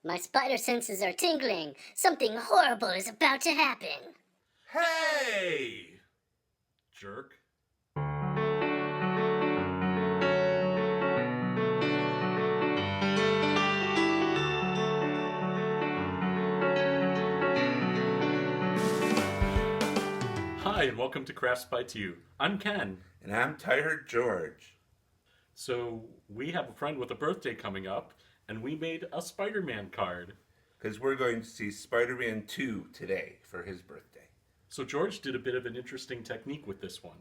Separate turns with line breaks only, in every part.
My spider senses are tingling. Something horrible is about to happen.
Hey! Jerk. Hi, and welcome to Crafts by Two. I'm Ken.
And I'm Tired George.
So, we have a friend with a birthday coming up, and we made a Spider Man card.
Because we're going to see Spider Man 2 today for his birthday.
So, George did a bit of an interesting technique with this one.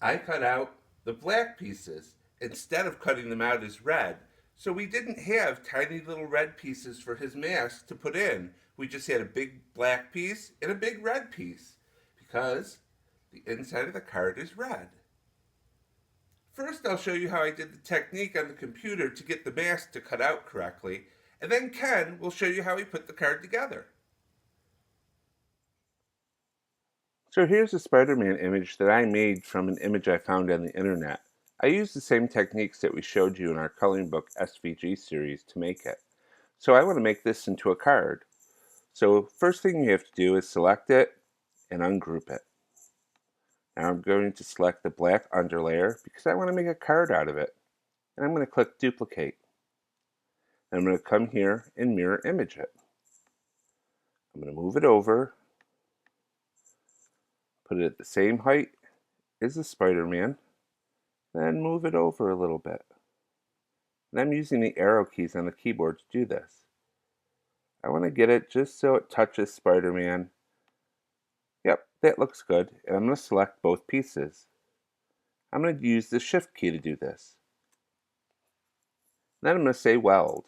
I cut out the black pieces instead of cutting them out as red. So we didn't have tiny little red pieces for his mask to put in. We just had a big black piece and a big red piece because the inside of the card is red. First, I'll show you how I did the technique on the computer to get the mask to cut out correctly, and then Ken will show you how he put the card together. So here's a Spider-Man image that I made from an image I found on the internet. I used the same techniques that we showed you in our coloring book SVG series to make it. So I want to make this into a card. So first thing you have to do is select it and ungroup it. Now I'm going to select the black underlayer because I want to make a card out of it. And I'm going to click duplicate. And I'm going to come here and mirror image it. I'm going to move it over, put it at the same height as the Spider-Man, then move it over a little bit. And I'm using the arrow keys on the keyboard to do this. I want to get it just so it touches Spider-Man. Yep, that looks good. And I'm going to select both pieces. I'm going to use the Shift key to do this. Then I'm going to say weld.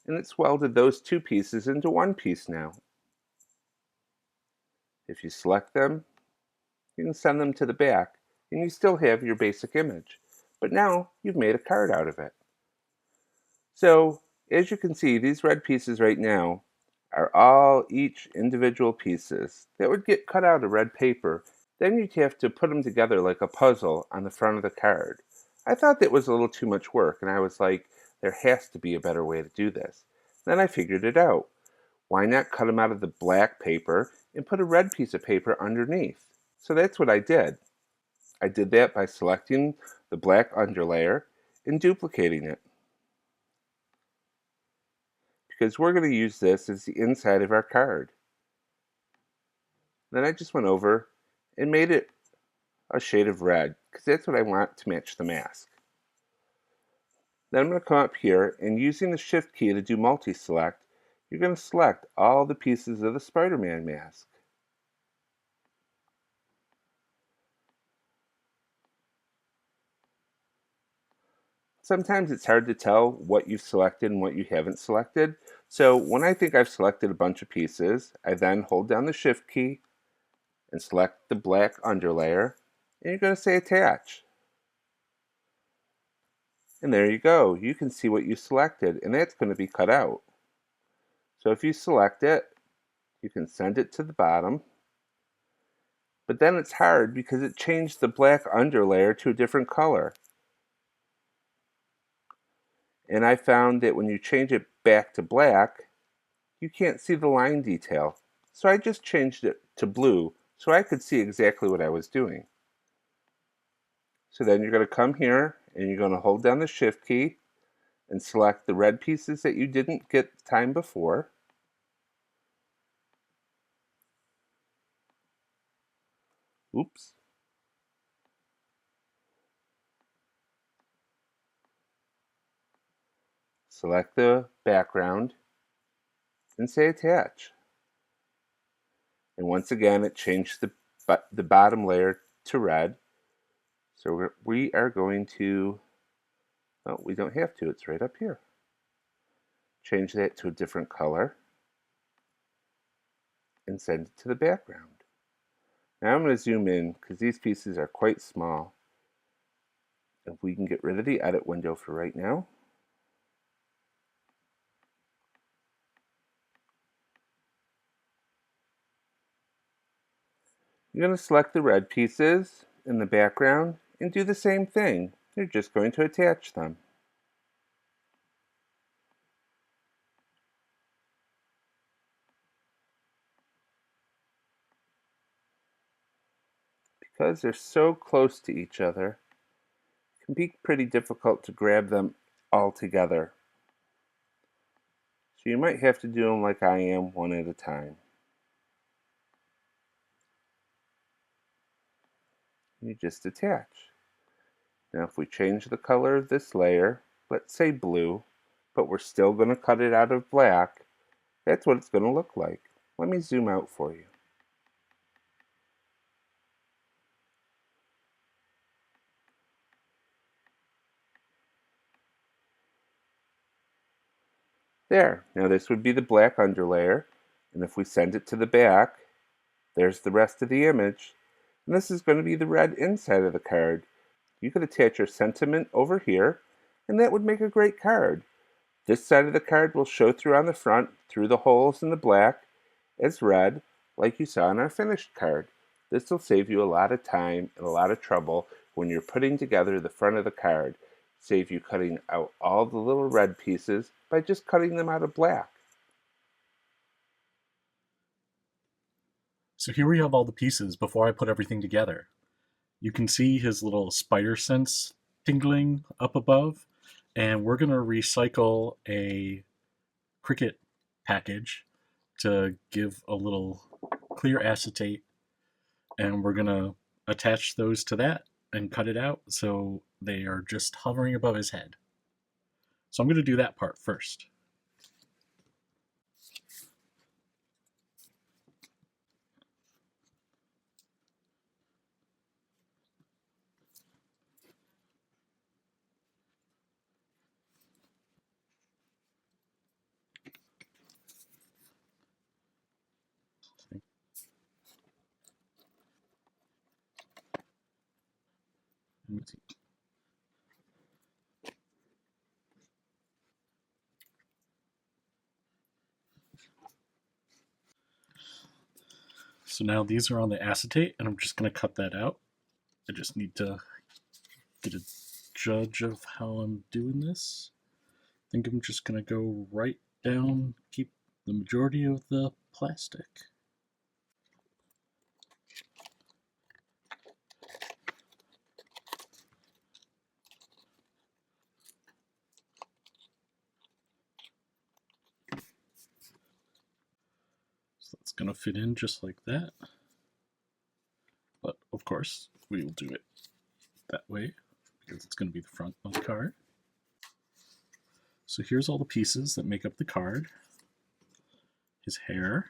And it's welded those two pieces into one piece now. If you select them, you can send them to the back, and you still have your basic image. But now you've made a card out of it. So, as you can see, these red pieces right now are all each individual pieces that would get cut out of red paper. Then you'd have to put them together like a puzzle on the front of the card. I thought that was a little too much work, and I was like, there has to be a better way to do this. Then I figured it out. Why not cut them out of the black paper and put a red piece of paper underneath? So that's what I did. I did that by selecting the black underlayer and duplicating it. Because we're going to use this as the inside of our card. Then I just went over and made it a shade of red because that's what I want to match the mask. Then I'm going to come up here and using the Shift key to do multi-select, you're going to select all the pieces of the Spider-Man mask. Sometimes it's hard to tell what you've selected and what you haven't selected. So when I think I've selected a bunch of pieces, I then hold down the Shift key and select the black underlayer, and you're going to say attach. And there you go. You can see what you selected, and that's going to be cut out. So if you select it, you can send it to the bottom. But then it's hard because it changed the black underlayer to a different color. And I found that when you change it back to black, you can't see the line detail. So I just changed it to blue so I could see exactly what I was doing. So then you're going to come here and you're going to hold down the Shift key and select the red pieces that you didn't get the time before. Oops. Select the background and say attach. And once again, it changed the bottom layer to red. So we are going to, oh, we don't have to, it's right up here. Change that to a different color and send it to the background. Now I'm going to zoom in because these pieces are quite small. If we can get rid of the edit window for right now. You're going to select the red pieces in the background and do the same thing. You're just going to attach them. because they're so close to each other, it can be pretty difficult to grab them all together. So you might have to do them like I am, one at a time. You just attach. Now if we change the color of this layer, let's say blue, but we're still going to cut it out of black, that's what it's going to look like. Let me zoom out for you. There, now this would be the black underlayer, and if we send it to the back, there's the rest of the image, and this is going to be the red inside of the card. You could attach your sentiment over here, and that would make a great card. This side of the card will show through on the front, through the holes in the black, as red, like you saw in our finished card. This will save you a lot of time and a lot of trouble when you're putting together the front of the card. Save you cutting out all the little red pieces by just cutting them out of black.
So here we have all the pieces before I put everything together. You can see his little spider sense tingling up above, and we're going to recycle a Cricut package to give a little clear acetate, and we're going to attach those to that and cut it out so they are just hovering above his head. So I'm going to do that part first. So now these are on the acetate, and I'm just going to cut that out. I just need to get a judge of how I'm doing this. I think I'm just going to go right down, keep the majority of the plastic. So that's going to fit in just like that. But of course, we will do it that way because it's going to be the front of the card. So here's all the pieces that make up the card. His hair,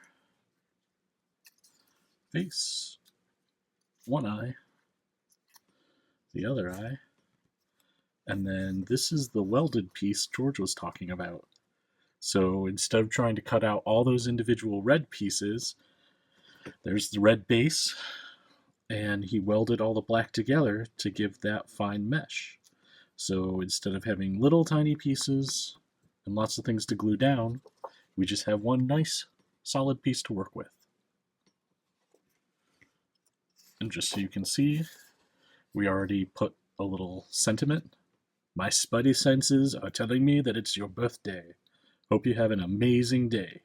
face, one eye, the other eye, and then this is the welded piece George was talking about. So instead of trying to cut out all those individual red pieces, there's the red base, and he welded all the black together to give that fine mesh. So instead of having little tiny pieces and lots of things to glue down, we just have one nice solid piece to work with. And just so you can see, we already put a little sentiment. My spidey senses are telling me that it's your birthday. Hope you have an amazing day.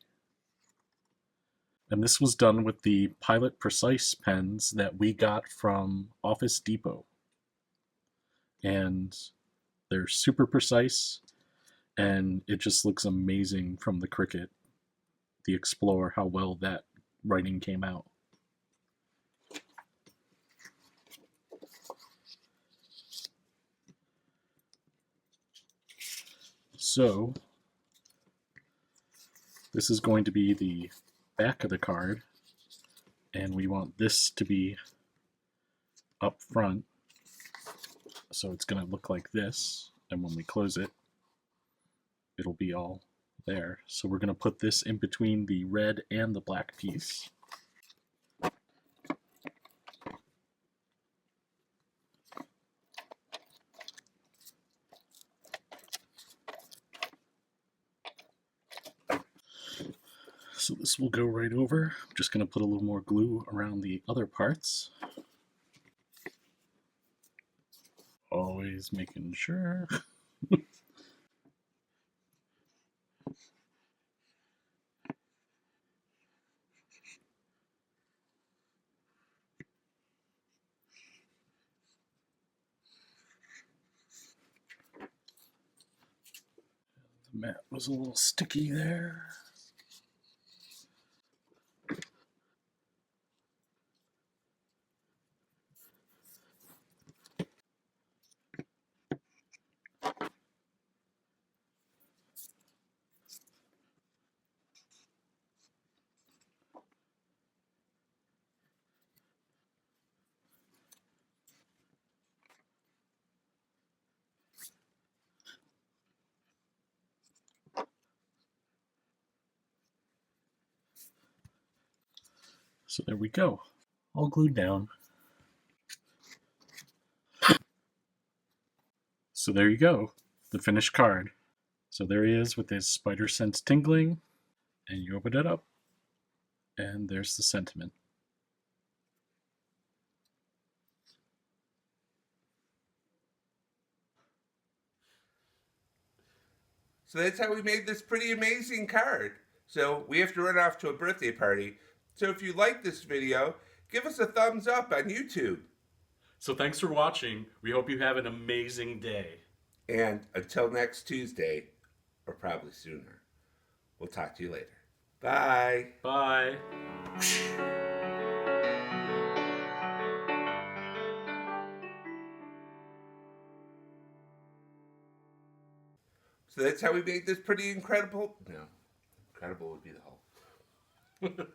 And this was done with the Pilot Precise pens that we got from Office Depot. And they're super precise, and it just looks amazing from the Cricut, the Explorer, how well that writing came out. So this is going to be the back of the card, and we want this to be up front, so it's going to look like this, and when we close it, it'll be all there. So we're going to put this in between the red and the black piece. So this will go right over. I'm just going to put a little more glue around the other parts. Always making sure. Mat was a little sticky there. So there we go, all glued down. So there you go, the finished card. So there he is with his spider sense tingling, and you open it up, and there's the sentiment.
So that's how we made this pretty amazing card. So we have to run off to a birthday party. So if you like this video, give us a thumbs up on YouTube.
So thanks for watching. We hope you have an amazing day.
And until next Tuesday, or probably sooner, we'll talk to you later. Bye.
Bye.
So that's how we made this pretty incredible. No, incredible would be the whole.